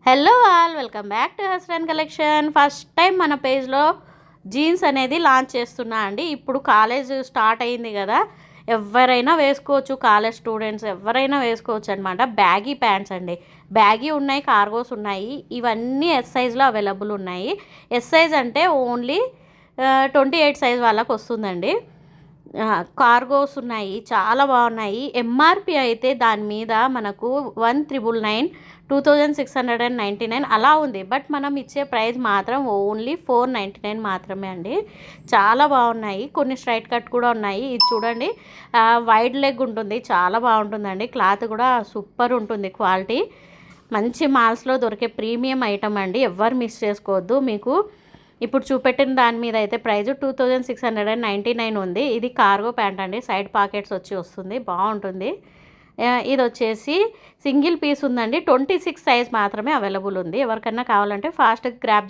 Hello all, welcome back to హస్రాన్ collection. First time మన పేజ్లో జీన్స్ అనేది లాంచ్ చేస్తున్నా అండి. ఇప్పుడు కాలేజ్ స్టార్ట్ అయింది కదా, ఎవరైనా వేసుకోవచ్చు. కాలేజ్ స్టూడెంట్స్ ఎవరైనా వేసుకోవచ్చు అనమాట. బ్యాగీ ప్యాంట్స్ అండి, బ్యాగీ ఉన్నాయి, కార్గోస్ ఉన్నాయి. ఇవన్నీ ఎస్ సైజ్లో అవైలబుల్ ఉన్నాయి. ఎస్ సైజ్ అంటే ఓన్లీ 28 సైజ్ వాళ్ళకి వస్తుందండి. కార్గోస్ ఉన్నాయి, చాలా బాగున్నాయి. ఎంఆర్పి అయితే దాని మీద మనకు 1999, 2699 అలా ఉంది. బట్ మనం ఇచ్చే ప్రైస్ మాత్రం ఓన్లీ 499 మాత్రమే అండి. చాలా బాగున్నాయి. కొన్ని స్ట్రైట్ కట్ కూడా ఉన్నాయి. ఇది చూడండి, వైడ్ లెగ్ ఉంటుంది, చాలా బాగుంటుందండి. క్లాత్ కూడా సూపర్ ఉంటుంది, క్వాలిటీ మంచి మాల్స్లో దొరికే ప్రీమియం ఐటమ్ అండి. ఎవ్వరు మిస్ చేసుకోవద్దు. మీకు ఇప్పుడు చూపెట్టిన దాని మీద అయితే ప్రైస్ 2699 ఉంది. ఇది కార్గో ప్యాంట్ అండి, సైడ్ పాకెట్స్ వస్తుంది, బాగుంటుంది. ఇది వచ్చేసి సింగిల్ పీస్ ఉందండి. 26 సైజ్ మాత్రమే అవైలబుల్ ఉంది. ఎవరికన్నా కావాలంటే ఫాస్ట్గా గ్రాప్